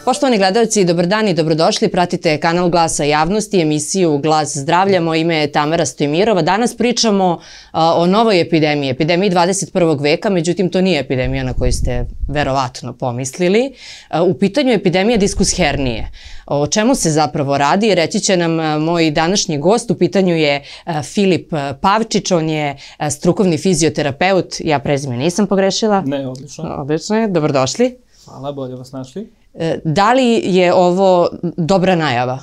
Poštovani gledalci, dobar dan i dobrodošli. Pratite kanal Glasa javnosti, emisiju Glas zdravlja. Moje ime je Tamara Stojmirova. Danas pričamo o novoj epidemiji, epidemiji 21. veka, međutim to nije epidemija na koju ste verovatno pomislili. U pitanju je epidemija diskus hernije. O čemu se zapravo radi? Reći će nam moj današnji gost. U pitanju je Filip Pavčić, on je strukovni fizioterapeut. Ja prezime nisam pogrešila? Ne, odlično. Odlično je, dobrodošli. Hvala, bolje vas našli. Da li je ovo dobra najava?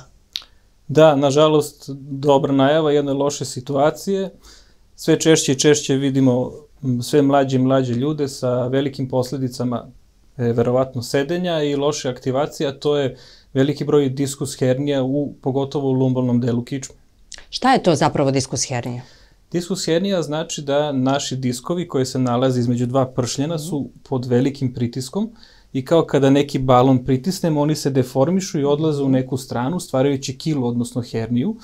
Da, nažalost, dobra najava jedne loše situacije. Sve češće i češće vidimo sve mlađe i mlađe ljude sa velikim posljedicama verovatno sedenja i loše aktivacije, a to je veliki broj diskus hernija, pogotovo u lumbalnom delu kičme. Šta je to zapravo diskus hernija? Diskus hernija znači da naši diskovi koji se nalaze između dva pršljena su pod velikim pritiskom i kao kada neki balon pritisnemo, oni se deformišu i odlaze u neku stranu, stvarajući kilu, odnosno herniju.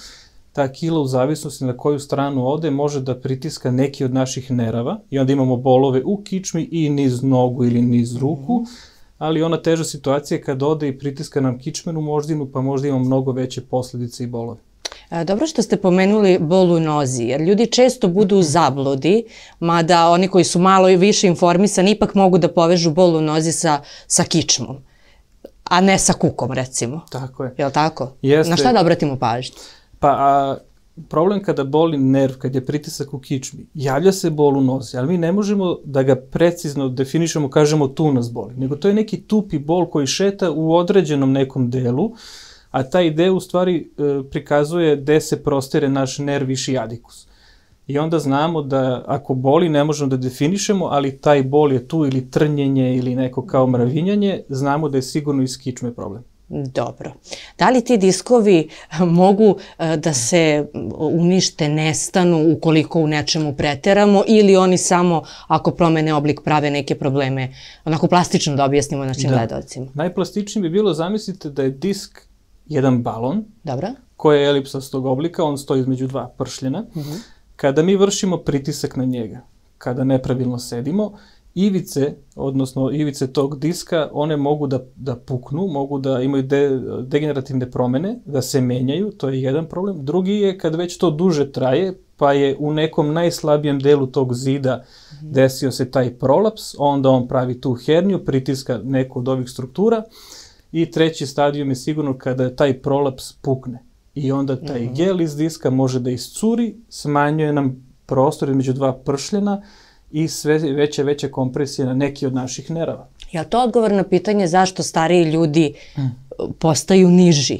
Ta kila, u zavisnosti na koju stranu ode, može da pritiska neki od naših nerava i onda imamo bolove u kičmi i niz nogu ili niz ruku, ali ona teža situacija je kad ode i pritiska nam kičmenu moždinu, pa možda imamo mnogo veće posljedice i bolove. Dobro što ste pomenuli bol u nozi, jer ljudi često budu u zabludi, mada oni koji su malo i više informisani ipak mogu da povežu bol u nozi sa kičmom, a ne sa kukom, recimo. Tako je. Je li tako? Jeste. Na šta da obratimo pažnju? Pa, problem kada boli nerv, kad je pritisak u kičmi, javlja se bol u nozi, ali mi ne možemo da ga precizno definišemo, kažemo tu nas boli, nego to je neki tupi bol koji šeta u određenom nekom delu, a taj deo u stvari prikazuje gde se prostire naš nerv viši adikus. I onda znamo da ako boli ne možemo da definišemo, ali taj bol je tu ili trnjenje ili neko kao mravinjanje, znamo da je sigurno iz kičme problem. Dobro. Da li ti diskovi mogu da se unište, nestanu ukoliko u nečemu preteramo ili oni samo ako promene oblik prave neke probleme? Onako plastično da objasnimo našim gledalcima. Najplastičnije bi bilo, zamislite da je disk jedan balon koji je elipsastog oblika, on stoji između dva pršljena. Kada mi vršimo pritisak na njega, kada nepravilno sedimo, ivice, odnosno ivice tog diska, one mogu da puknu, mogu da imaju degenerativne promene, da se menjaju, to je jedan problem. Drugi je kad već to duže traje, pa je u nekom najslabijem delu tog zida desio se taj prolaps, onda on pravi tu herniju, pritiska neku od ovih struktura. I treći stadijum je sigurno kada taj prolaps pukne. I onda taj gel iz diska može da iscuri, smanjuje nam prostor između dva pršljena i sve veće kompresije na neki od naših nerava. Je li to odgovor na pitanje zašto stariji ljudi postaju niži?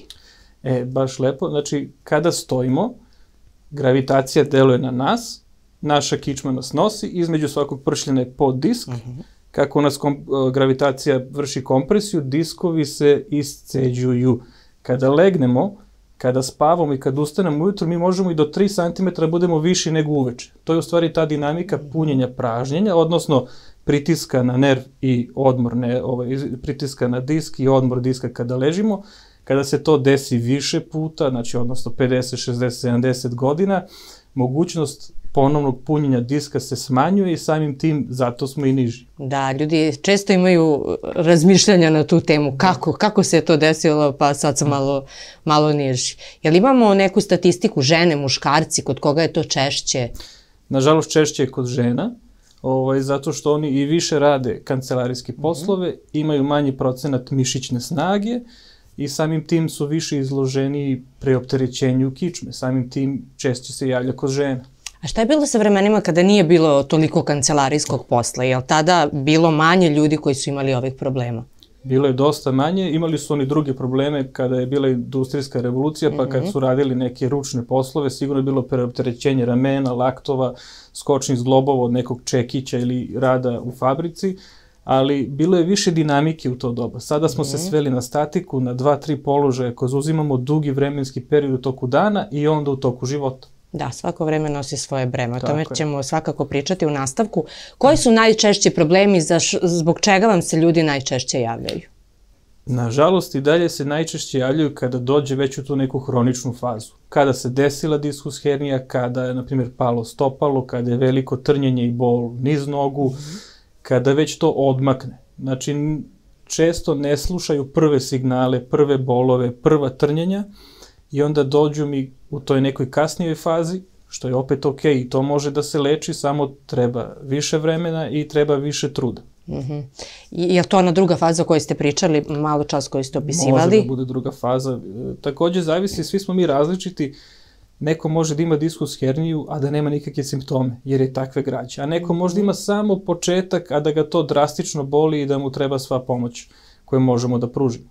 Baš lepo. Znači, kada stojimo, gravitacija deluje na nas, naša kičma nas nosi, između svakog pršljena je pod disk. Kako nas gravitacija vrši kompresiju, diskovi se isceđuju. Kada legnemo, kada spavamo i kad ustanemo ujutru, mi možemo i do 3 cm budemo viši nego uveče. To je u stvari ta dinamika punjenja pražnjenja, odnosno pritiska na nerv i odmor, pritiska na disk i odmor diska kada ležimo. Kada se to desi više puta, znači odnosno 50, 60, 70 godina, mogućnost ponovnog punjenja diska se smanjuje i samim tim zato smo i niži. Da, ljudi često imaju razmišljanja na tu temu. Kako se je to desilo, pa sad sam malo niži. Jel imamo neku statistiku, žene, muškarci, kod koga je to češće? Nažalost, češće je kod žena, zato što oni i više rade kancelarijske poslove, imaju manji procenat mišićne snage i samim tim su više izloženi preopterećenju kičme. Samim tim češće se javlja kod žena. A šta je bilo sa vremenima kada nije bilo toliko kancelarijskog posla? Je li tada bilo manje ljudi koji su imali ovih problema? Bilo je dosta manje. Imali su oni druge probleme kada je bila industrijska revolucija, pa kad su radili neke ručne poslove, sigurno je bilo preopterećenje ramena, laktova, skočnih zglobova od nekog čekića ili rada u fabrici, ali bilo je više dinamike u to doba. Sada smo se sveli na statiku, na 2-3 položaja koje uzimamo dugi vremenski period u toku dana i onda u toku života. Da, svako vreme nosi svoje breme. O tome ćemo svakako pričati u nastavku. Koji su najčešći problemi, zbog čega vam se ljudi najčešće javljaju? Nažalost, i dalje se najčešće javljaju kada dođe već u tu neku hroničnu fazu. Kada se desila diskus hernija, kada je, na primjer, palo stopalo, kada je veliko trnjenje i bol niz nogu, kada već to odmakne. Znači, često ne slušaju prve signale, prve bolove, prva trnjenja i onda dođu mi u toj nekoj kasnijoj fazi, što je opet ok, i to može da se leči, samo treba više vremena i treba više truda. Je to ona druga faza o kojoj ste pričali, malo čas koju ste opisivali? Može da bude druga faza. Takođe zavisi, svi smo mi različiti. Neko može da ima diskus herniju, a da nema nikakve simptome, jer je takve građe. A neko možda ima samo početak, a da ga to drastično boli i da mu treba sva pomoć koju možemo da pružimo.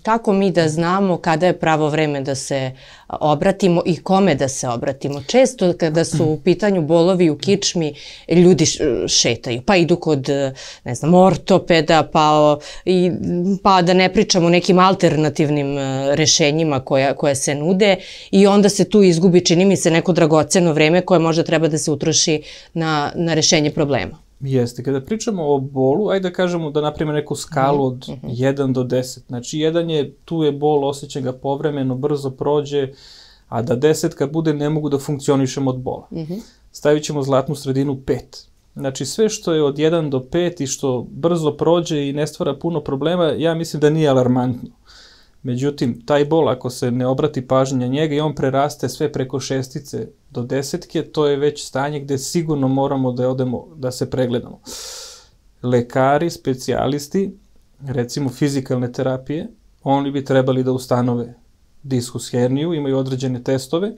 Kako mi da znamo kada je pravo vreme da se obratimo i kome da se obratimo? Često kada su u pitanju bolovi u kičmi, ljudi šetaju, pa idu kod, ne znam, ortopeda, pa da ne pričamo o nekim alternativnim rešenjima koja se nude i onda se tu izgubi, čini mi se, neko dragoceno vreme koje možda treba da se utroši na rešenje problema. Jeste, kada pričamo o bolu, ajde da kažemo da napravimo neku skalu od 1 do 10. Znači, 1 je, tu je bol, osjećam ga povremeno, brzo prođe, a da 10 kad bude ne mogu da funkcionišem od bola. Stavit ćemo zlatnu sredinu 5. Znači, sve što je od 1 do 5 i što brzo prođe i ne stvara puno problema, ja mislim da nije alarmantno. Međutim, taj bol, ako se ne obrati pažnja njega i on preraste sve preko 6 do 10, to je već stanje gde sigurno moramo da odemo da se pregledamo. Lekari, specijalisti, recimo fizikalne terapije, oni bi trebali da ustanove diskus herniju, imaju određene testove.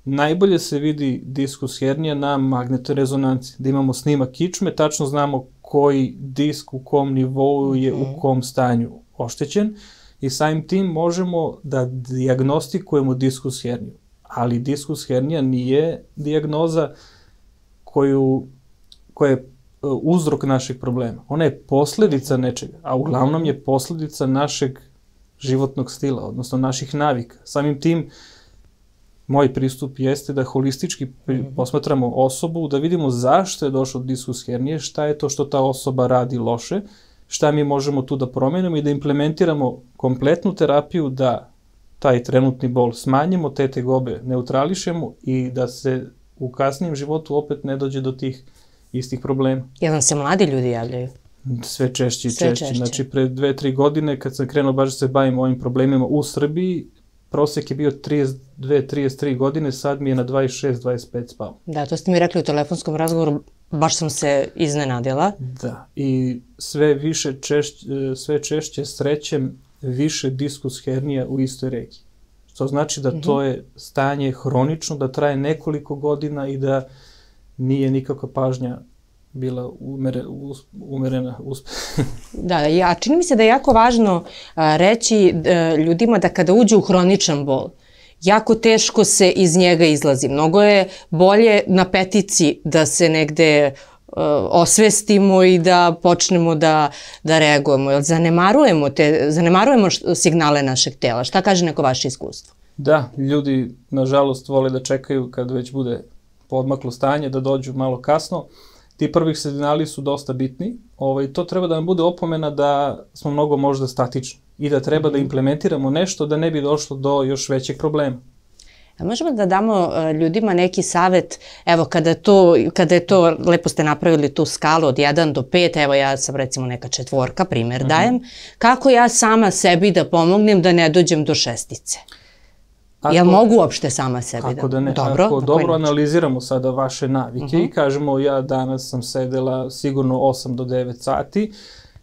Najbolje se vidi diskus hernija na magnetnoj rezonanci, da imamo snimak kičme, tačno znamo koji disk u kom nivou je u kom stanju oštećen, i samim tim možemo da dijagnostikujemo diskus herniju. Ali diskus hernija nije dijagnoza koja je uzrok našeg problema. Ona je posledica nečega, a uglavnom je posledica našeg životnog stila, odnosno naših navika. Samim tim, moj pristup jeste da holistički posmatramo osobu, da vidimo zašto je došlo do diskus hernije, šta je to što ta osoba radi loše, šta mi možemo tu da promenimo i da implementiramo kompletnu terapiju da taj trenutni bol smanjimo, te tegobe neutrališemo i da se u kasnijem životu opet ne dođe do tih istih problema. Jel nam se mladi ljudi javljaju? Sve češće i češće. Znači, pre 2-3 godine kad sam krenuo baš da se bavim ovim problemima u Srbiji, prosek je bio 32-33 godine, sad mi je na 26-25 spao. Da, to ste mi rekli u telefonskom razgovoru, baš sam se iznenadila. Da, i sve češće srećem više diskus hernija u istoj regiji. Što znači da to je stanje hronično, da traje nekoliko godina i da nije nikakva pažnja bila umerena. Da, a čini mi se da je jako važno reći ljudima da kada uđu u hroničan bol, jako teško se iz njega izlazi. Mnogo je bolje na petici da se negde osvestimo i da počnemo da reagujemo. Jer zanemarujemo signale našeg tela. Šta kaže neko vaše iskustvo? Da, ljudi nažalost vole da čekaju kad već bude podmaklo stanje, da dođu malo kasno. Ti prvih signali su dosta bitni. To treba da nam bude opomena da smo mnogo možda statični i da treba da implementiramo nešto da ne bi došlo do još većeg problema. Možemo da damo ljudima neki savet, evo kada je to, lepo ste napravili tu skalu od 1 do 5, evo ja sam recimo neka 4, primer dajem, kako ja sama sebi da pomognem da ne dođem do 6? Jel mogu uopšte sama sebi da? Kako da ne, ako dobro analiziramo sada vaše navike i kažemo ja danas sam sedela sigurno 8 do 9 sati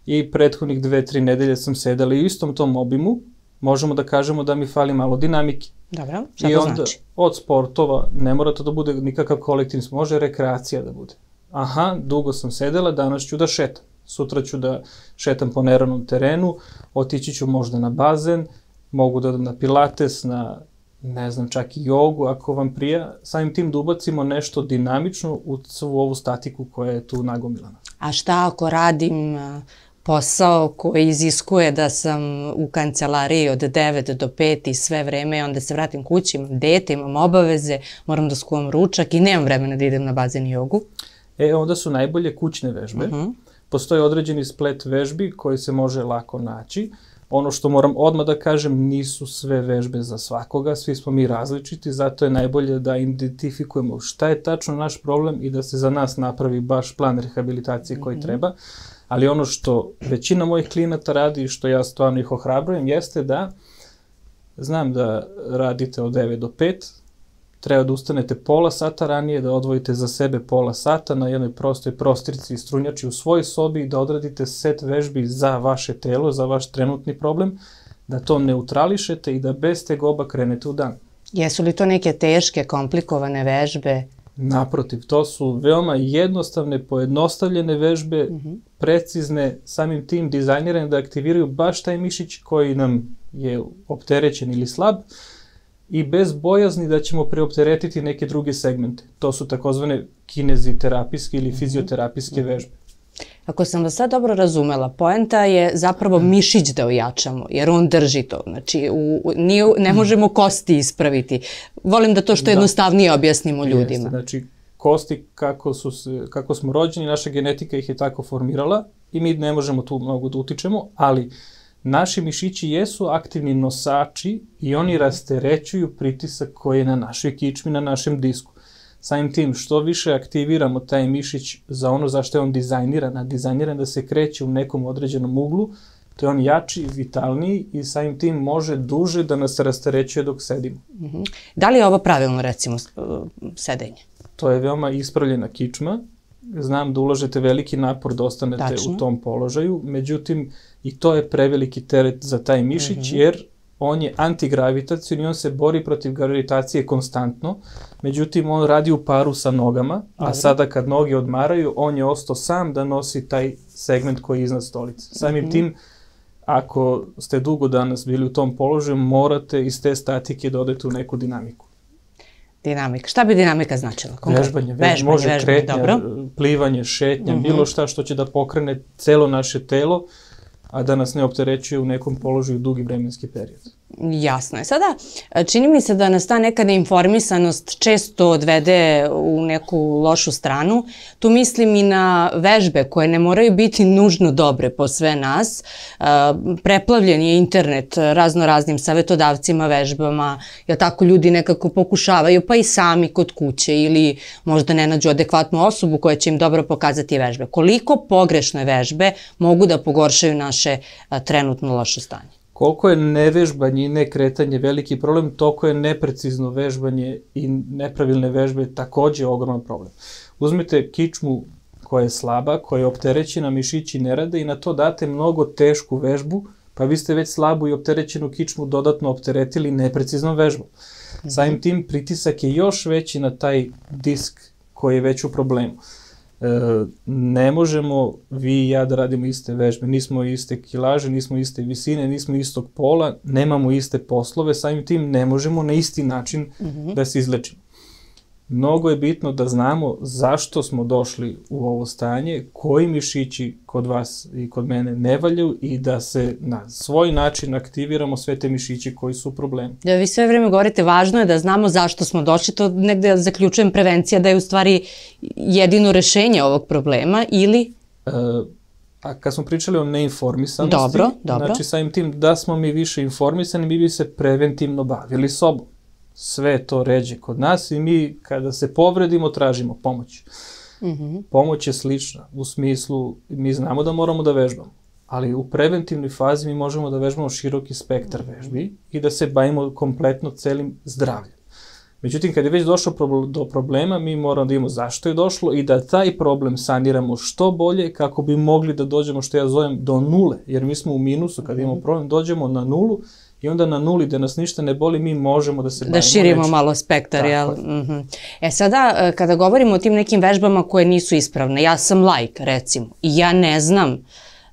i prethodnih 2-3 nedelje sam sedela i u istom tom obimu, možemo da kažemo da mi fali malo dinamike. Dobro, šta to znači? I onda od sportova, ne mora to da bude nikakav kolektiv, može rekreacija da bude. Aha, dugo sam sedela, danas ću da šetam. Sutra ću da šetam po neravnom terenu, otići ću možda na bazen, mogu da odem na pilates, na ne znam, čak i jogu, ako vam prija, samim tim da ubacimo nešto dinamično u svu ovu statiku koja je tu nagomilana. A šta ako radim posao koji iziskuje da sam u kancelariji od 9 do 5 i sve vreme i onda se vratim kući, imam dete, imam obaveze, moram da skuvam ručak i nemam vremena da idem na bazen i jogu? Onda su najbolje kućne vežbe. Postoji određeni splet vežbi koji se može lako naći. Ono što moram odmah da kažem, nisu sve vežbe za svakoga, svi smo mi različiti, zato je najbolje da identifikujemo šta je tačno naš problem i da se za nas napravi baš plan rehabilitacije koji treba. Ali ono što većina mojih klijenata radi i što ja stvarno ih ohrabrujem jeste da znam da radite od 9 do 5, treba da ustanete pola sata ranije, da odvojite za sebe pola sata na jednoj prostoj prostirci i strunjači u svojoj sobi i da odradite set vežbi za vaše telo, za vaš trenutni problem, da to neutrališete i da bez tegoba krenete u dan. Jesu li to neke teške, komplikovane vežbe? Naprotiv, to su veoma jednostavne, pojednostavljene vežbe, precizne, samim tim dizajnirane da aktiviraju baš taj mišić koji nam je opterećen ili slab i bez bojazni da ćemo preopteretiti neke druge segmente. To su takozvane kineziterapijske ili fizioterapijske vežbe. Ako sam vas sad dobro razumela, poenta je zapravo mišić da ojačamo, jer on drži to. Znači, ne možemo kosti ispraviti. Volim da to što jednostavnije objasnimo ljudima. Znači, kosti, kako smo rođeni, naša genetika ih je tako formirala i mi ne možemo tu mnogo da utičemo, ali naši mišići jesu aktivni nosači i oni rasterećuju pritisak koji je na našoj kičmi, na našem disku. Samim tim, što više aktiviramo taj mišić za ono zašto je on dizajniran da se kreće u nekom određenom uglu, to je on jači, vitalniji i samim tim može duže da nas rasterećuje dok sedimo. Da li je ovo pravilno, recimo, sedenje? To je veoma ispravljena kičma. Znam da ulažete veliki napor da ostanete u tom položaju, međutim i to je preveliki teret za taj mišić jer on je antigravitacion i on se bori protiv gravitacije konstantno, međutim on radi u paru sa nogama, a sada kad noge odmaraju, on je ostao sam da nosi taj segment koji je iznad stolice. Samim tim, ako ste dugo danas bili u tom položaju, morate iz te statike da odete u neku dinamiku. Dinamika. Šta bi dinamika značila? Vežbanje, može kretnja, plivanje, šetnja, bilo šta što će da pokrene celo naše telo, a da nas ne opterećuje u nekom položaju dugi vremenski period. Jasno je. Sada, čini mi se da nas ta neka neinformisanost često odvede u neku lošu stranu. Tu mislim i na vežbe koje ne moraju biti nužno dobre po sve nas. Preplavljen je internet raznoraznim savetodavcima, vežbama, jer tako ljudi nekako pokušavaju, pa i sami kod kuće ili možda ne nađu adekvatnu osobu koja će im dobro pokazati vežbe. Koliko pogrešne vežbe mogu da pogoršaju naše trenutno loše stanje? Koliko je nevežbanje i nekretanje veliki problem, toliko je neprecizno vežbanje i nepravilne vežbe takođe ogroman problem. Uzmite kičmu koja je slaba, koja je opterećena, mišići ne rade i na to date mnogo tešku vežbu, pa vi ste već slabu i opterećenu kičmu dodatno opteretili nepreciznom vežbom. Samim tim pritisak je još veći na taj disk koji je već u problemu. Ne možemo vi i ja da radimo iste vežbe, nismo iste kilaže, nismo iste visine, nismo istog pola, nemamo iste poslove, samim tim ne možemo na isti način da se izlečimo. Mnogo je bitno da znamo zašto smo došli u ovo stanje, koji mišići kod vas i kod mene ne valjaju i da se na svoj način aktiviramo sve te mišići koji su u problemu. Da, vi sve vreme govorite, važno je da znamo zašto smo došli, to negde zaključujem prevencija da je u stvari jedino rešenje ovog problema ili... A kad smo pričali o neinformisanosti, znači samim tim da smo mi više informisani, mi bi se preventivno bavili sobom. Sve to ređe kod nas i mi kada se povredimo tražimo pomoć. Pomoć je slična, u smislu mi znamo da moramo da vežbamo, ali u preventivnoj fazi mi možemo da vežbamo široki spektar vežbi i da se bavimo kompletno celim zdravljem. Međutim, kad je već došlo do problema, mi moramo da imamo zašto je došlo i da taj problem saniramo što bolje kako bi mogli da dođemo, što ja zovem, do nule, jer mi smo u minusu, kad imamo problem, dođemo na nulu i onda na nuli da nas ništa ne boli, mi možemo da se bavimo. Da širimo malo spektar, jel? Sada, kada govorimo o tim nekim vežbama koje nisu ispravne, ja sam laik, recimo, i ja ne znam,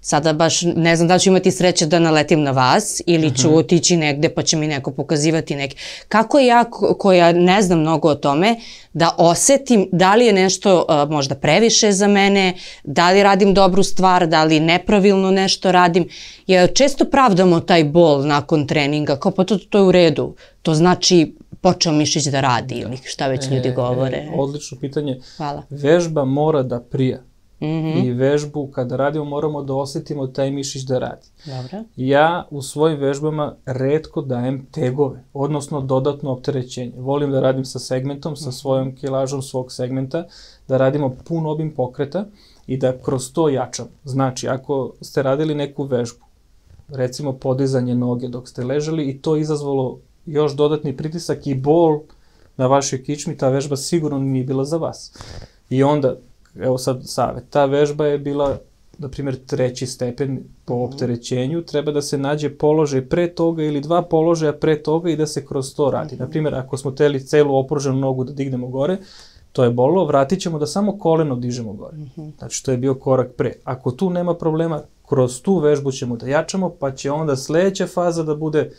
sada baš ne znam da ću imati sreće da naletim na vas ili ću otići negde pa će mi neko pokazivati neke. Kako ja, koja ne znam mnogo o tome, da osetim da li je nešto možda previše za mene, da li radim dobru stvar, da li nepravilno nešto radim. Jer često pravdamo taj bol nakon treninga, kao pa to je u redu. To znači počeo mišić da radi ili šta već ljudi govore. Odlično pitanje. Hvala. Vežba mora da prija. i vežbu kada radimo moramo da osjetimo taj mišić da radi. Dobro. Ja u svojim vežbama retko dajem tegove, odnosno dodatno opterećenje. Volim da radim sa segmentom, sa svojom kilažom svog segmenta, da radimo pun obim pokreta i da kroz to jačam. Znači, ako ste radili neku vežbu, recimo podizanje noge dok ste ležali i to izazvalo još dodatni pritisak i bol na vašoj kičmi, ta vežba sigurno nije bila za vas. I onda, evo sad savjet, ta vežba je bila, na primjer, 3. stepen po opterećenju, treba da se nađe položaj pre toga ili 2 položaja pre toga i da se kroz to radi. Na primjer, ako smo teli celu opruženu nogu da dignemo gore, to je bolilo, vratit ćemo da samo koleno dižemo gore. Znači, to je bio korak pre. Ako tu nema problema, kroz tu vežbu ćemo da jačamo, pa će onda sledeća faza da bude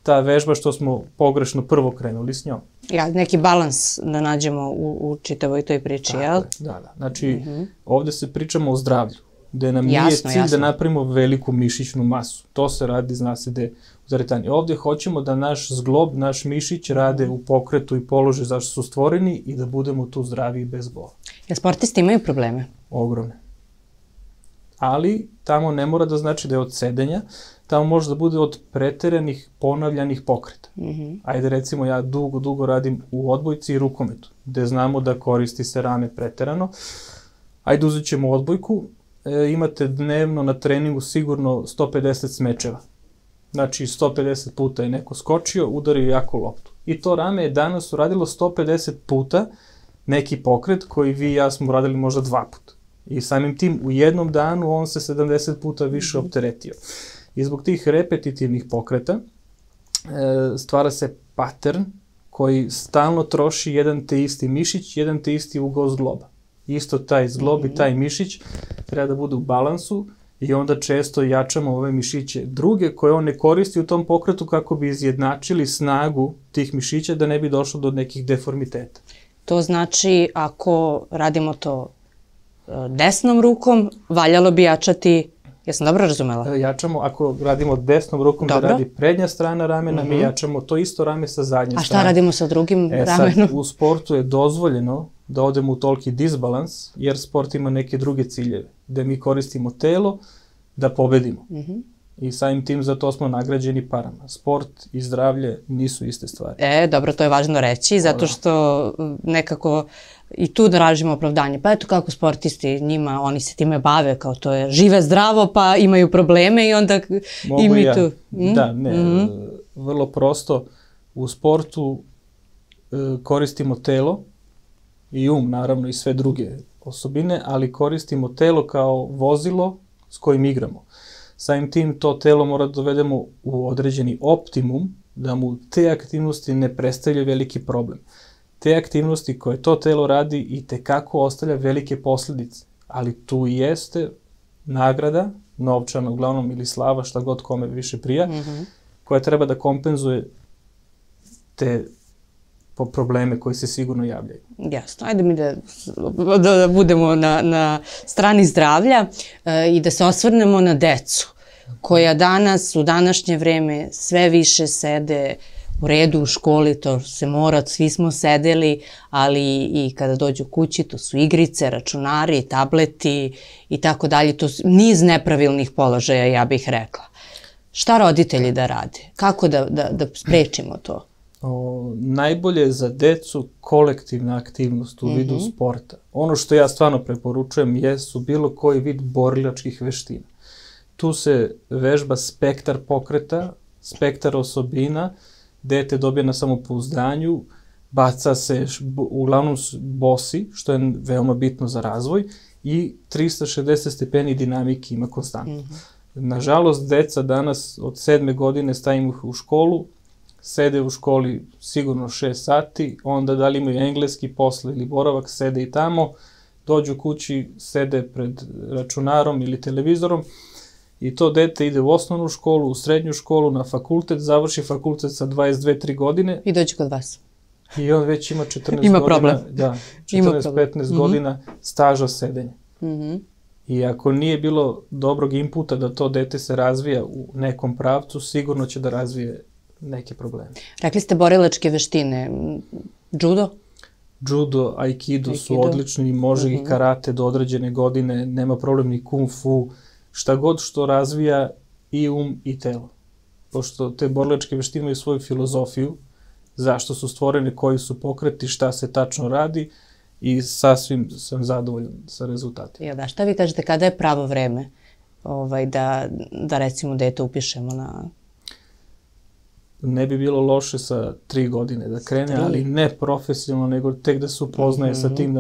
ta vežba što smo pogrešno prvo krenuli s njom. Ja, neki balans da nađemo u čitavoj toj priči, jel? Da. Znači, ovde se pričamo o zdravlju, gde nam nije cilj da napravimo veliku mišićnu masu. To se radi, zna se gde u teretani. Ovde hoćemo da naš zglob, naš mišić rade u pokretu i položaju zašto su stvoreni i da budemo tu zdravi i bez bola. Jel sportisti imaju probleme? Ogromne. Ali tamo ne mora da znači da je od sedenja, tamo može da bude od preteranih, ponavljanih pokreta. Ajde, recimo, ja dugo radim u odbojci i rukometu, gde znamo da koristi se rame preterano. Ajde, uzet ćemo odbojku, imate dnevno na treningu sigurno 150 smečeva. Znači, 150 puta je neko skočio, udario jako loptu. I to rame je danas uradilo 150 puta neki pokret koji vi i ja smo uradili možda 2 puta. I samim tim u jednom danu on se 70 puta više opteretio. I zbog tih repetitivnih pokreta stvara se pattern koji stalno troši jedan te isti mišić, jedan te isti ugao zgloba. Isto taj zglob i taj mišić treba da bude u balansu i onda često jačamo ove mišiće druge koje on ne koristi u tom pokretu kako bi izjednačili snagu tih mišića da ne bi došlo do nekih deformiteta. To znači ako radimo to desnom rukom, valjalo bi jačati, jesam dobro razumela? Jačamo, ako radimo desnom rukom da radi prednja strana ramena, mi jačamo to isto rame sa zadnje strane. A šta radimo sa drugim ramenom? Sad, u sportu je dozvoljeno da odemo u toliki disbalans, jer sport ima neke druge ciljeve, gde mi koristimo telo da pobedimo. I samim tim za to smo nagrađeni parama. Sport i zdravlje nisu iste stvari. Dobro, to je važno reći, zato što nekako i tu da ražimo opravdanje. Pa eto kako sportisti njima, oni se time bave, kao to je, žive zdravo pa imaju probleme i onda i mi tu. Da, ne, vrlo prosto u sportu koristimo telo i naravno i sve druge osobine, ali koristimo telo kao vozilo s kojim igramo. Samim tim to telo mora da dovedemo u određeni optimum, da mu te aktivnosti ne predstavljaju veliki problem. Te aktivnosti koje to telo radi i tekako ostavlja velike posledice, ali tu jeste nagrada, novčana uglavnom ili slava, šta god kome više prija, koja treba da kompenzuje te probleme koji se sigurno javljaju. Jasno, ajde mi da budemo na strani zdravlja i da se osvrnemo na decu koja danas u današnje vreme sve više sede u redu u školi, to se mora, svi smo sedeli, ali i kada dođu kući, to su igrice, računari, tableti i tako dalje, to su niz nepravilnih položaja, ja bih rekla. Šta roditelji da rade? Kako da sprečimo to? Najbolje je za decu kolektivna aktivnost u vidu sporta. Ono što ja stvarno preporučujem jesu bilo koji vid borilačkih veština. Tu se vežba spektar pokreta, spektar osobina, dete dobije na samopouzdanju, baca se uglavnom bosi, što je veoma bitno za razvoj, i 360 stepeni dinamike ima konstantno. Nažalost, deca danas od 7. godine stavimo ih u školu, sede u školi sigurno 6 sati, onda da li imaju engleski posle ili boravak, sede i tamo, dođu kući, sede pred računarom ili televizorom i to dete ide u osnovnu školu, u srednju školu, na fakultet, završi fakultet sa 22-3 godine. I dođe kod vas. I on već ima 14 godina. Problem. Da, 14-15 godina staža sedenja. I ako nije bilo dobrog inputa da to dete se razvija u nekom pravcu, sigurno će da razvije neke probleme. Rekli ste borilačke veštine. Judo? judo, aikido su odlični, može i karate do određene godine, nema problem ni kung fu, šta god što razvija i i telo. Pošto te borilačke veštine imaju svoju filozofiju, zašto su stvorene, koji su pokreti, šta se tačno radi i sasvim sam zadovoljan sa rezultatima. Da, šta vi kažete, kada je pravo vreme da recimo dete upišemo na... Ne bi bilo loše sa 3 godine da krene, ali ne profesionalno, nego tek da se upoznaje sa tim,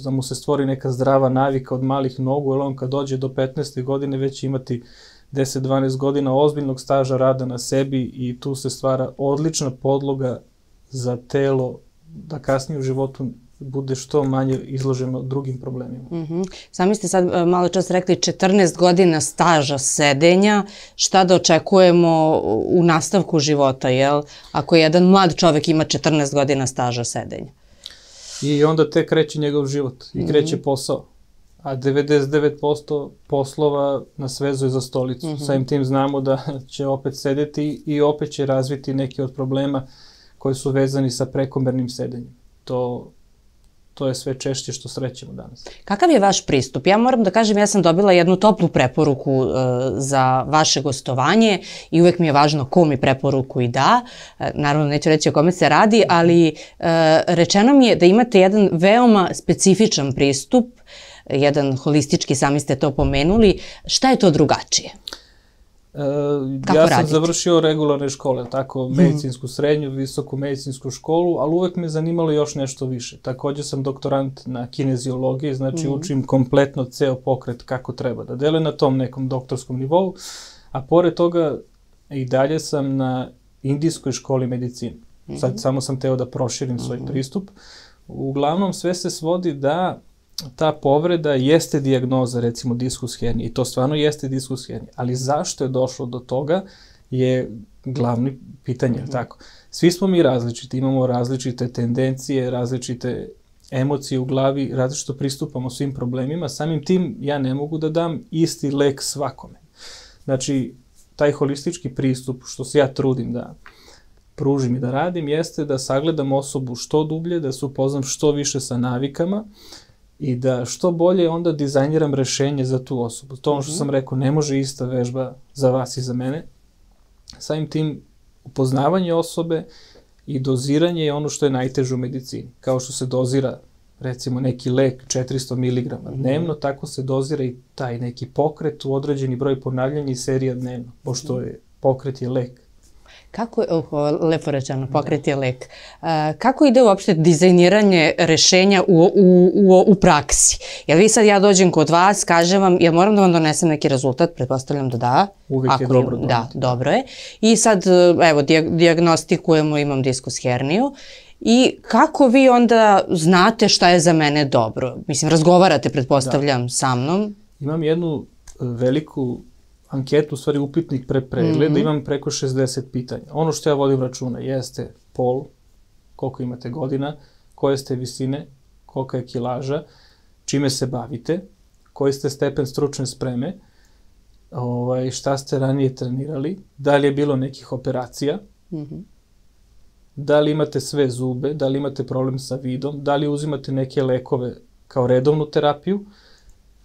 da mu se stvori neka zdrava navika od malih nogu, jer on kad dođe do 15. godine već imati 10-12 godina ozbiljnog staža rada na sebi i tu se stvara odlična podloga za telo da kasnije u životu bude što manje izloženo drugim problemima. Sami ste sad malo čas rekli 14 godina staža sedenja, šta da očekujemo u nastavku života, jel? Ako jedan mlad čovek ima 14 godina staža sedenja. I onda tek kreće njegov život i kreće posao. A 99% poslova nas vezuje za stolicu. Samim tim znamo da će opet sedeti i opet će razviti neki od problema koji su vezani sa prekomernim sedenjem. To je sve češće što srećemo danas. Kakav je vaš pristup? Ja moram da kažem, ja sam dobila jednu toplu preporuku za vaše gostovanje i uvek mi je važno ko mi preporuku i da. Naravno, neću reći o kome se radi, ali rečeno mi je da imate jedan veoma specifičan pristup, jedan holistički, sami ste to pomenuli. Šta je to drugačije? Ja sam završio regularne škole, tako, medicinsku srednju, visoku medicinsku školu, ali uvek me zanimalo još nešto više. Takođe sam doktorant na kineziologiji, znači učim kompletno ceo pokret kako treba da deluje na tom nekom doktorskom nivou, a pored toga i dalje sam na indijskoj školi medicine. Sad samo sam teo da proširim svoj pristup. Uglavnom sve se svodi da ta povreda jeste dijagnoza, recimo diskus hernije, i to stvarno jeste diskus hernije, ali zašto je došlo do toga je glavni pitanje, tako. Svi smo mi različiti, imamo različite tendencije, različite emocije u glavi, različito pristupamo svim problemima, samim tim ja ne mogu da dam isti lek svakome. Znači, taj holistički pristup, što se ja trudim da pružim i da radim, jeste da sagledam osobu što dublje, da se upoznam što više sa navikama, i da što bolje onda dizajniram rešenje za tu osobu. To ono što sam rekao, ne može ista vežba za vas i za mene. Samim tim, upoznavanje osobe i doziranje je ono što je najteže u medicini. Kao što se dozira, recimo, neki lek 400 mg dnevno, tako se dozira i taj neki pokret u određeni broj ponavljanja i serija dnevno, pošto je pokret je lek. Kako je, lepo rečeno, pokret je lek. Kako ide uopšte dizajniranje rešenja u praksi? Jel vi sad ja dođem kod vas, kažem vam, jel moram da vam donesem neki rezultat? Pretpostavljam da da. Uvijek je dobro. Da, dobro je. I sad, evo, dijagnostikujemo, imam diskus herniju. I kako vi onda znate šta je za mene dobro? Mislim, razgovarate, pretpostavljam, sa mnom. Imam jednu veliku anketu, u stvari upitnik pre pregleda, imam preko 60 pitanja. Ono što ja vodim računa jeste pol, koliko imate godina, koje ste visine, kolika je kilaža, čime se bavite, koji ste stepen stručne spreme, šta ste ranije trenirali, da li je bilo nekih operacija, da li imate sve zube, da li imate problem sa vidom, da li uzimate neke lekove kao redovnu terapiju,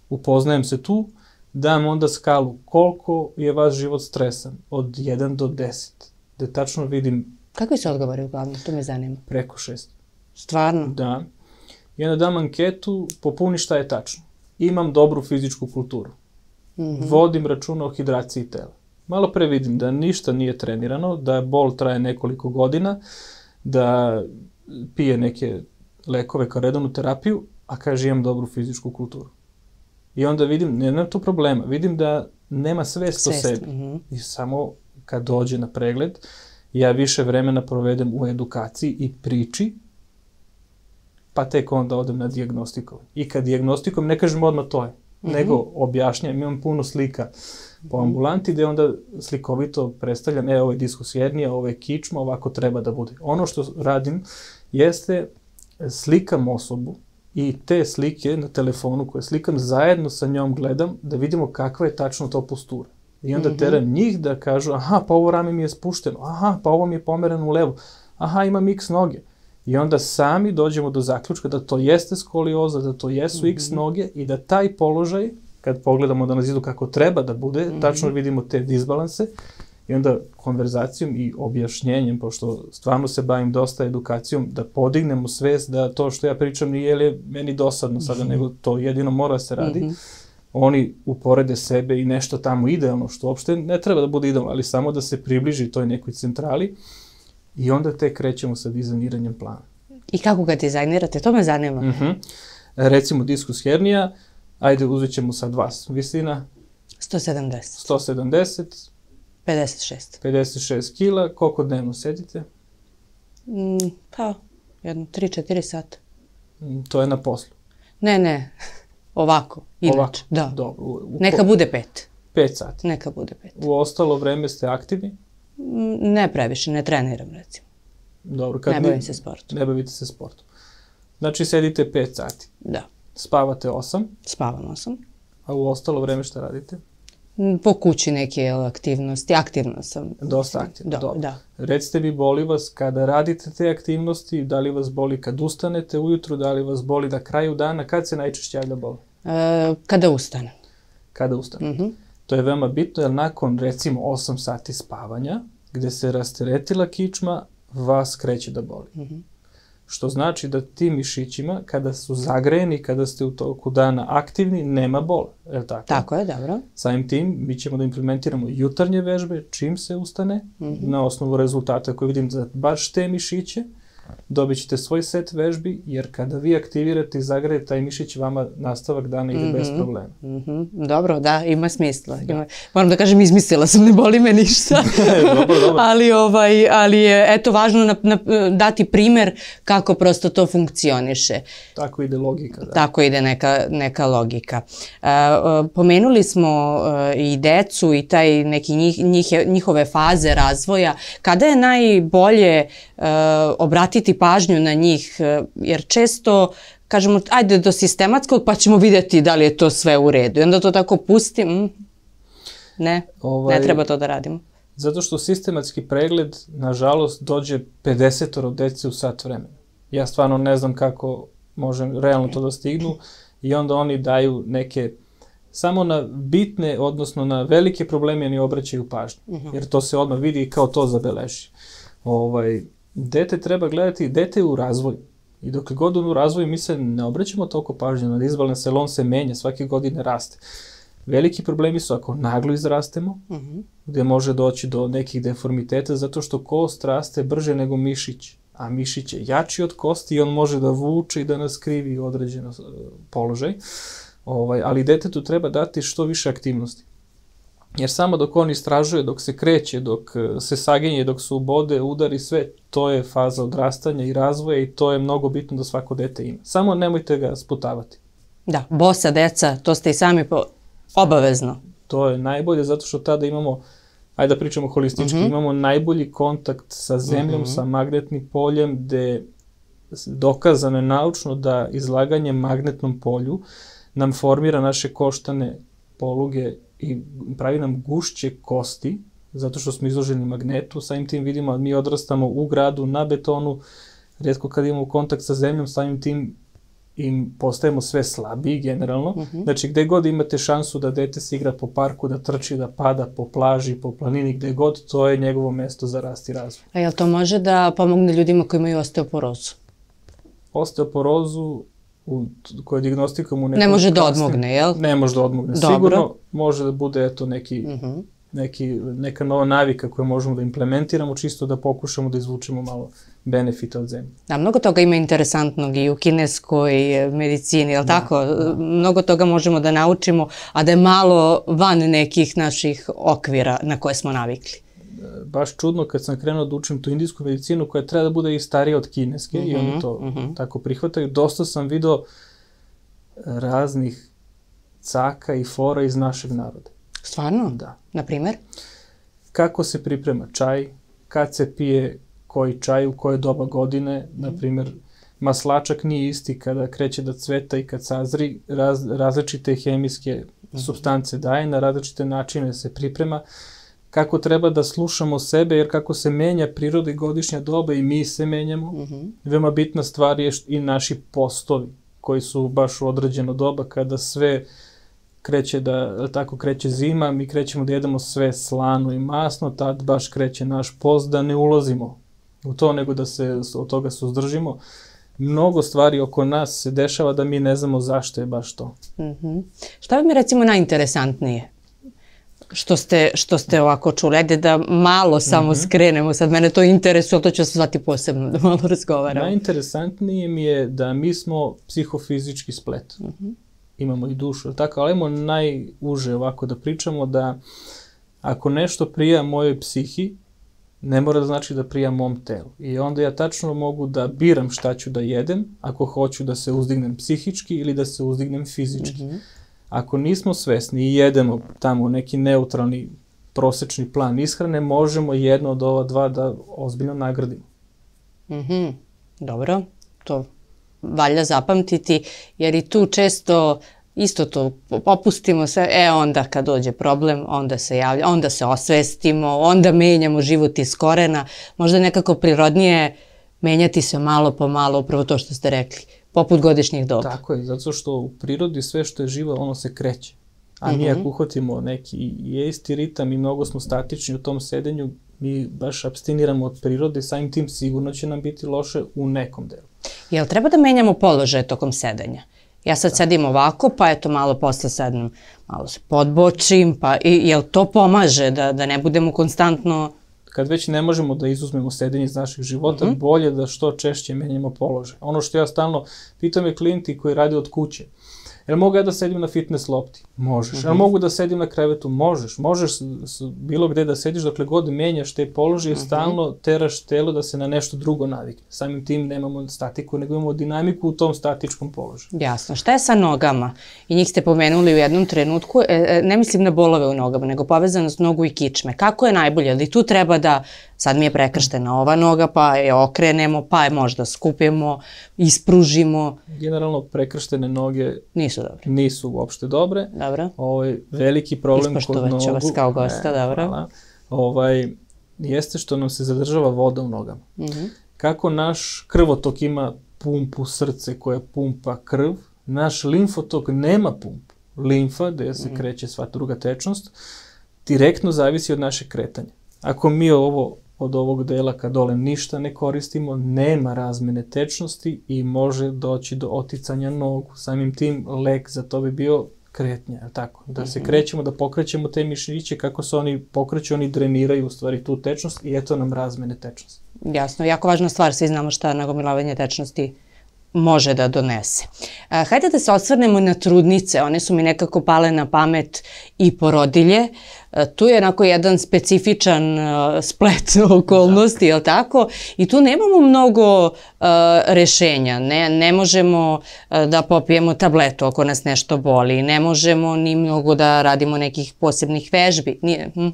upoznajem se tu, dam onda skalu koliko je vaš život stresan, od 1 do 10, gde tačno vidim... Kakvi su odgovori uglavnom? To me zanima. Preko 6. Stvarno? Da. I onda dam anketu, popuni šta je tačno. Imam dobru fizičku kulturu. Vodim računa o hidraciji tela. Malo pre vidim da ništa nije trenirano, da bol traje nekoliko godina, da pije neke lekove kao redovnu terapiju, a kaže imam dobru fizičku kulturu. I onda vidim, nema tu problema, vidim da nema svest o sebi. I samo kad dođe na pregled, ja više vremena provedem u edukaciji i priči, pa tek onda odem na dijagnostikovanje. I kad dijagnostikujem, ne kažem odmah to je, nego objašnjam, imam puno slika po ambulanti, gde onda slikovito predstavljam, ovo je diskus hernija, ovo je kičma, ovako treba da bude. Ono što radim jeste slikam osobu, i te slike na telefonu koje slikam, zajedno sa njom gledam da vidimo kakva je tačno to postura. I onda teram njih da kažu, aha, pa ovo rame mi je spušteno, aha, pa ovo mi je pomereno u levo, aha, imam x noge. I onda sami dođemo do zaključka da to jeste skolioza, da to jesu X noge i da taj položaj, kad pogledamo da na zidu kako treba da bude, tačno vidimo te disbalanse i onda konverzacijom i objašnjenjem, pošto stvarno se bavim dosta edukacijom, da podignemo svest da to što ja pričam nije meni dosadno sada, nego to jedino mora se radi. Oni uporede sebe i nešto tamo idealno, što uopšte ne treba da bude idealno, ali samo da se približi toj nekoj centrali i onda tek krećemo sa dizajniranjem plana. I kako ga dizajnirate? To me zanima. Recimo diskus hernija, ajde uzet ćemo sad vas. Visina? 170. 170. 56. 56 kila. Koliko dnevno sedite? Pa, jedno 3-4 sata. To je na poslu? Ne. Ovako, inače. Ovako? Da. Dobro. Neka bude 5. 5 sati? Neka bude 5. U ostalo vreme ste aktivni? Ne previše, ne treniram recimo. Dobro. Ne bavim se sportom. Ne bavite se sportom. Znači sedite 5 sati? Da. Spavate 8? Spavam 8. A u ostalo vreme šta radite? Po kući neke aktivnosti. Aktivna sam. Dosta aktivna? Da. Recite mi, boli vas kada radite te aktivnosti, da li vas boli kad ustanete ujutru, da li vas boli na kraju dana, kad se najčešće javlja bol? Kada ustanem. Kada ustanete. To je veoma bitno, jer nakon recimo 8 sati spavanja, gde se rasteretila kičma, vas kreće da boli. Što znači da ti mišićima, kada su zagrejeni, kada ste u toku dana aktivni, nema bola. Je li tako? Tako je, dobro. Samim tim, mi ćemo da implementiramo jutarnje vežbe, čim se ustane, na osnovu rezultata koje vidim za baš te mišiće, dobit ćete svoj set vežbi, jer kada vi aktivirate i zagrejete taj mišić, vama nastavak dana ide bez problema. Dobro, da, ima smisla. Moram da kažem, izmislila sam, ne boli me ništa. Dobro. Ali je, eto, važno dati primer kako prosto to funkcioniše. Tako ide logika, da. Tako ide neka logika. Pomenuli smo i decu i taj neki njihove faze razvoja. Kada je najbolje obratiti pažnju na njih, jer često kažemo, ajde do sistematskog pa ćemo vidjeti da li je to sve u redu. I onda to tako pustim, ne treba to da radimo. Zato što sistematski pregled, nažalost, dođe 50 dece u sat vremena. Ja stvarno ne znam kako možem realno to da stignu i onda oni daju neke, samo na bitne, odnosno na velike probleme oni obraćaju pažnju. Jer to se odmah vidi i kao to zabeleži. Dete treba gledati, dete je u razvoju. I dok je god u razvoju, mi se ne obraćamo toliko pažnje na disbalans, jer on se menja, svake godine raste. Veliki problemi su ako naglo izrastemo, gde može doći do nekih deformiteta, zato što kost raste brže nego mišić. A mišić je jači od kosti i on može da vuče i da nas krivi određen položaj. Ali detetu treba dati što više aktivnosti. Jer samo dok on istražuje, dok se kreće, dok se saginje, dok se ubode, udari, sve, to je faza odrastanja i razvoja i to je mnogo bitno da svako dete ima. Samo nemojte ga sputavati. Da, bosa deca, to ste i sami obavezno. To je najbolje zato što tada imamo, ajde da pričamo holistički, imamo najbolji kontakt sa zemljom, sa magnetnim poljem, gde dokazano je naučno da izlaganje magnetnom polju nam formira naše koštane poluge i pravi nam gušće kosti, zato što smo izloženi magnetu, samim tim vidimo, mi odrastamo u gradu, na betonu, rijetko kad imamo kontakt sa zemljom, samim tim im postajemo sve slabiji generalno. Znači, gde god imate šansu da dete se igra po parku, da trči, da pada po plaži, po planini, gde god, to je njegovo mesto za rast i razvoj. A jel to može da pomogne ljudima koji imaju osteoporozu? Osteoporozu koje dijagnostikujemo u nekom... Ne može da odmogne, jel? Ne može da odmogne. Sigurno može da bude eto neka nova navika koju možemo da implementiramo, čisto da pokušamo da izvučemo malo benefita od zemlje. Da, mnogo toga ima interesantnog i u kineskoj medicini, jel tako? Mnogo toga možemo da naučimo, a da je malo van nekih naših okvira na koje smo navikli. Baš čudno kad sam krenuo da učim tu indijsku medicinu koja treba da bude i starija od kineske i oni to tako prihvataju. Dosta sam video raznih caka i fora iz našeg naroda. Stvarno? Da. Na primer? Kako se priprema čaj, kad se pije koji čaj, u koje doba godine, na primer, maslačak nije isti kada kreće da cveta i kad sazri, različite hemijske supstance daje, na različite načine se priprema. kako treba da slušamo sebe, jer kako se menja priroda i godišnja doba i mi se menjamo. Veoma bitna stvar je i naši postovi, koji su baš u određeno doba, kada sve kreće zima, mi krećemo da jedemo sve slano i masno, tad baš kreće naš post, da ne ulazimo u to, nego da se od toga suzdržimo. Mnogo stvari oko nas se dešava da mi ne znamo zašto je baš to. Šta bi mi recimo najinteresantnije? Što ste ovako čuli, ajde da malo samo skrenemo, sad mene to interesuje, ali to ću se zvati posebno da malo razgovaramo. Najinteresantnije mi je da mi smo psihofizički splet. Imamo i dušu, tako, ali imamo najuže ovako da pričamo da ako nešto prija mojoj psihi, ne mora da znači da prija mom telu. I onda ja tačno mogu da biram šta ću da jedem, ako hoću da se uzdignem psihički ili da se uzdignem fizički. Ako nismo svesni i jedemo tamo neki neutralni prosečni plan ishrane, možemo jedno od ova dva da ozbiljno nagradimo. Dobro, to valja zapamtiti, jer i tu često isto to popustimo se, onda kad dođe problem, onda se javlja, onda se osvestimo, onda menjamo život iz korena. Možda je nekako prirodnije menjati se malo po malo, upravo to što ste rekli, poput godišnjih doba. Tako je, zato što u prirodi sve što je živo, ono se kreće. A mi ako uhvatimo neki isti ritam i mnogo smo statični u tom sedenju, mi baš abstiniramo od prirode i samim tim sigurno će nam biti loše u nekom delu. Jel treba da menjamo položaje tokom sedenja? Ja sad sedim ovako, pa eto malo posle sednem, malo se podbočim, pa jel to pomaže da ne budemo konstantno... Kad već ne možemo da izuzmemo sedenje iz naših života, bolje da što češće menjamo položaj. Ono što ja stalno pitam je klijenti koji rade od kuće. Jel mogu ja da sedim na fitness lopti? Možeš. Jel mogu da sedim na krevetu? Možeš. Možeš bilo gde da sediš, dokle god menjaš te položaje, stalno teraš telo da se na nešto drugo navikne. Samim tim nemamo statiku, nego imamo dinamiku u tom statičkom položaju. Jasno. Šta je sa nogama? I njih ste pomenuli u jednom trenutku. Ne mislim na bolove u nogama, nego povezanost nogu i kičme. Kako je najbolje? Ali tu treba da, sad mi je prekrštena ova noga, pa je okrenemo, pa je možda skupimo, ispružimo. Generalno prekrštene noge nisu uopšte dobre. Dobro. Veliki problem kod nogu... Ispoštovat ću vas kao gosta, dobro. Jeste što nam se zadržava voda u nogama. Kako naš krvotok ima pumpu srce koja pumpa krv, naš limfotok nema pumpu. Limfa, gde se kreće sva druga tečnost, direktno zavisi od našeg kretanja. Ako mi od ovog dela ka dole ništa ne koristimo, nema razmene tečnosti i može doći do oticanja nogu. Samim tim lek za to bi bio kretnja, tako? Da se krećemo, da pokrećemo te mišiće, kako se oni pokreću, oni dreniraju u stvari tu tečnost i eto nam razmene tečnosti. Jasno, jako važna stvar, svi znamo šta nagomilavanje tečnosti može da donese. Hajde da se osvrnemo na trudnice, one su mi nekako pale na pamet i porodilje. Tu je onako jedan specifičan splet okolnosti, je li tako? I tu nemamo mnogo rešenja. Ne možemo da popijemo tabletu ako nas nešto boli. Ne možemo ni mnogo da radimo nekih posebnih vežbi.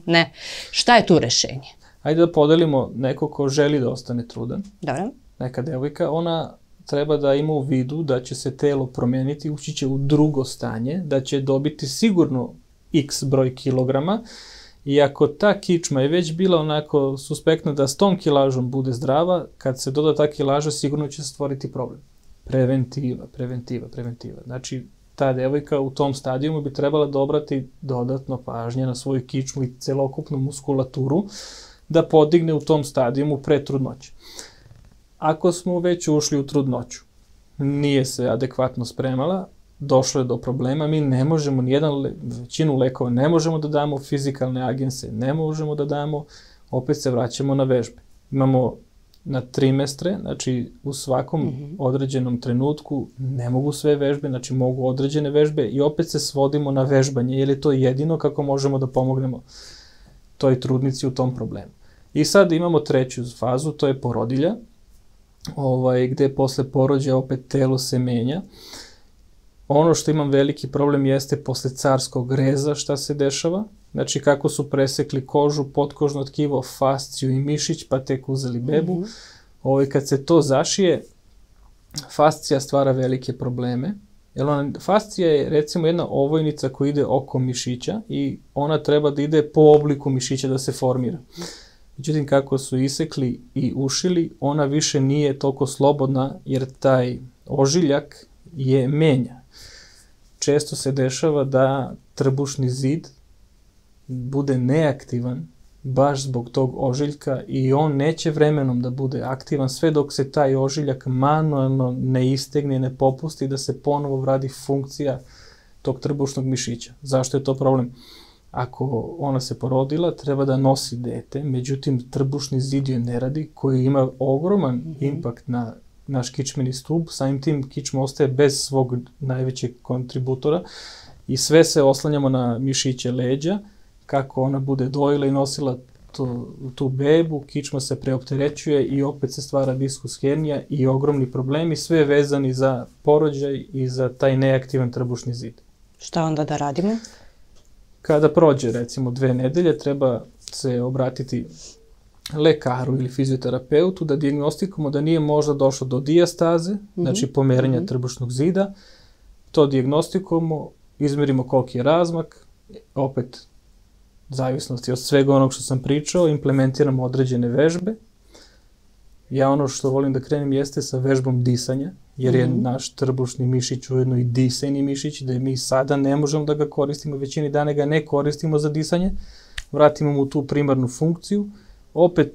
Ne. Šta je tu rešenje? Hajde da podelimo neko ko želi da ostane trudan. Dobro. Neka devojka, ona treba da ima u vidu da će se telo promeniti, ući će u drugo stanje, da će dobiti sigurno x broj kilograma i ako ta kičma je već bila onako suspektna da s tom kilažom bude zdrava, kad se doda ta kilaža sigurno će se stvoriti problem. Preventiva. Znači, ta devojka u tom stadijumu bi trebala da obrati dodatno pažnje na svoju kičmu i celokupnu muskulaturu da podigne u tom stadijumu pre trudnoće. Ako smo već ušli u trudnoću, nije se adekvatno spremala, došlo je do problema, mi ne možemo, većinu lekova ne možemo da damo, fizikalne agense ne možemo da damo, opet se vraćamo na vežbe. Imamo na trimestre, znači u svakom određenom trenutku ne mogu sve vežbe, znači mogu određene vežbe i opet se svodimo na vežbanje, jer je to jedino kako možemo da pomognemo toj trudnici u tom problemu. I sad imamo treću fazu, to je porodilja, gde posle porođaja opet telo se menja. Ono što imam veliki problem jeste posle carskog reza šta se dešava, znači kako su presekli kožu, potkožno tkivo, fasciju i mišić, pa tek uzeli bebu. Kad se to zašije, fascija stvara velike probleme, Fascija je recimo jedna ovojnica koja ide oko mišića i ona treba da ide po obliku mišića da se formira. Međutim, kako su isekli i ušili, ona više nije toliko slobodna jer taj ožiljak je menja. Često se dešava da trbušni zid bude neaktivan baš zbog tog ožiljka i on neće vremenom da bude aktivan sve dok se taj ožiljak manuelno ne istegne, ne popusti, da se ponovo vrati funkcija tog trbušnog mišića. Zašto je to problem? Ako ona se porodila, treba da nosi dete, međutim trbušni zid joj ne radi, koji ima ogroman impakt na naš kičmeni stub, samim tim kičma ostaje bez svog najvećeg kontributora i sve se oslanjamo na mišiće leđa. Kako ona bude dojila i nosila tu bebu, kičma se preopterećuje i opet se stvara diskus hernija i ogromni problemi, sve vezani za porođaj i za taj neaktivan trbušni zid. Šta onda da radimo? Kada prođe recimo 2 nedelje, treba se obratiti lekaru ili fizioterapeutu da dijagnostikujemo da nije možda došlo do dijastaze, znači pomeranja trbušnog zida. To dijagnostikujemo, izmerimo koliki je razmak, opet zavisnosti od svega onog što sam pričao, implementiramo određene vežbe. Ja ono što volim da krenem jeste sa vežbom disanja, jer je naš trbušni mišić ujedno i disajni mišić, da mi sada ne možemo da ga koristimo, većini dana ga ne koristimo za disanje, vratimo mu tu primarnu funkciju, opet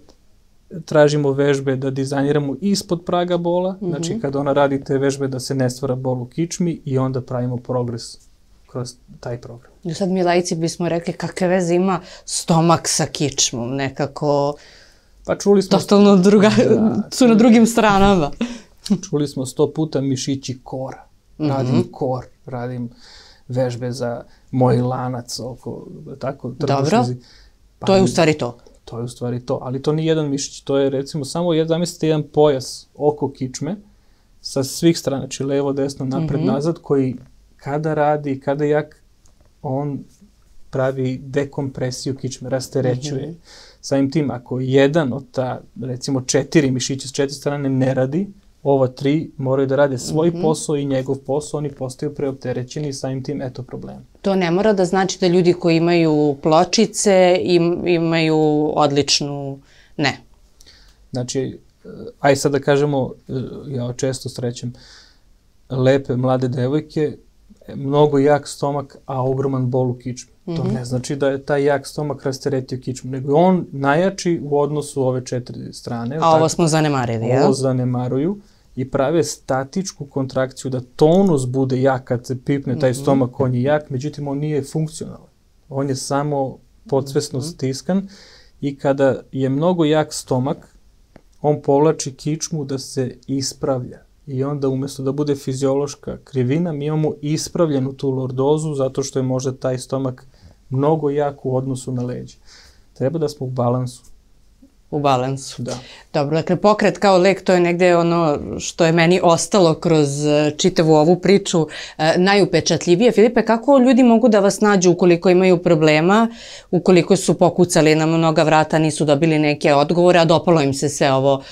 tražimo vežbe da dizajniramo ispod praga bola, znači kada ona radi te vežbe da se ne stvara bol u kičmi i onda pravimo progres kroz taj program. I sad mi laici bismo rekli kakve veze ima stomak sa kičmom, nekako pa čuli smo totalno su na drugim stranama. Čuli smo 100 puta mišići kora. Radim kor, radim vežbe za moj lanac oko tako trbušni. To je u stvari to. To je u stvari to, ali to nije jedan mišić, to je recimo samo zamislite jedan pojas oko kičme sa svih strana, znači levo, desno, napred, nazad, koji kada radi, kada jak, on pravi dekompresiju kičme, rasterećuje. Samim tim, ako jedan od recimo 4 mišića s 4 strane ne radi, ova 3 moraju da rade svoj posao i njegov posao, oni postaju preopterećeni i samim tim eto problema. To ne mora da znači da ljudi koji imaju pločice imaju odličnu, ne. Znači, aj sad da kažemo, ja često srećem lepe mlade devojke, mnogo jak stomak, a ogroman bol u kičmi. To ne znači da je taj jak stomak rasteretio kičmu, nego je on najjači u odnosu ove 4 strane. A ovo smo zanemarili, jel? Ovo zanemaruju i prave statičku kontrakciju da tonus bude jak kad se pipne taj stomak, on je jak, međutim on nije funkcionalan. On je samo podsvesno stiskan i kada je mnogo jak stomak, on povlači kičmu da se ispravlja. I onda umjesto da bude fiziološka krivina, mi imamo ispravljenu tu lordozu zato što je možda taj stomak mnogo jak u odnosu na leđe. Treba da smo u balansu. U balansu. Da. Dobro, dakle pokret kao lek, to je negde ono što je meni ostalo kroz čitavu ovu priču najupečatljivije. Filipe, kako ljudi mogu da vas nađu ukoliko imaju problema, ukoliko su pokucali na mnoga vrata, nisu dobili neke odgovore, a dopalo im se sve ovo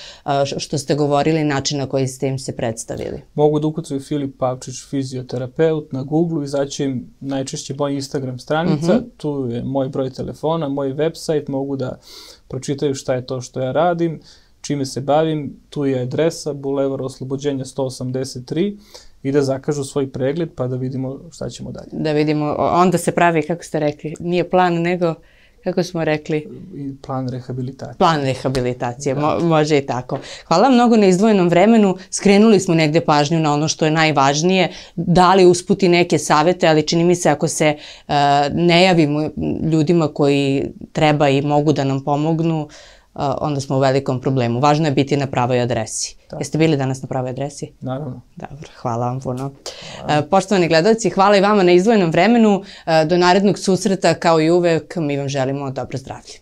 što ste govorili, način na koji ste im se predstavili? Mogu da ukucaju Filip Pavčić, fizioterapeut, na Google, izaći im najčešće moj Instagram stranica, tu je moj broj telefona, moj website, mogu da pročitaju šta je to što ja radim, čime se bavim, tu je adresa, Bulevar Oslobođenja 183 i da zakažu svoj pregled pa da vidimo šta ćemo dalje. Da vidimo, onda se pravi, kako ste rekli, nije plan nego, kako smo rekli? Plan rehabilitacije. Plan rehabilitacije, može i tako. Hvala mnogo na izdvojenom vremenu, skrenuli smo negde pažnju na ono što je najvažnije, dali usputi neke savete, ali čini mi se ako se ne javimo ljudima koji treba i mogu da nam pomognu, onda smo u velikom problemu. Važno je biti na pravoj adresi. Jeste bili danas na pravoj adresi? Naravno. Dobro, hvala vam puno. Poštovani gledalci, hvala i vama na izdvojenom vremenu. Do narednog susreta, kao i uvek, mi vam želimo dobro zdravlje.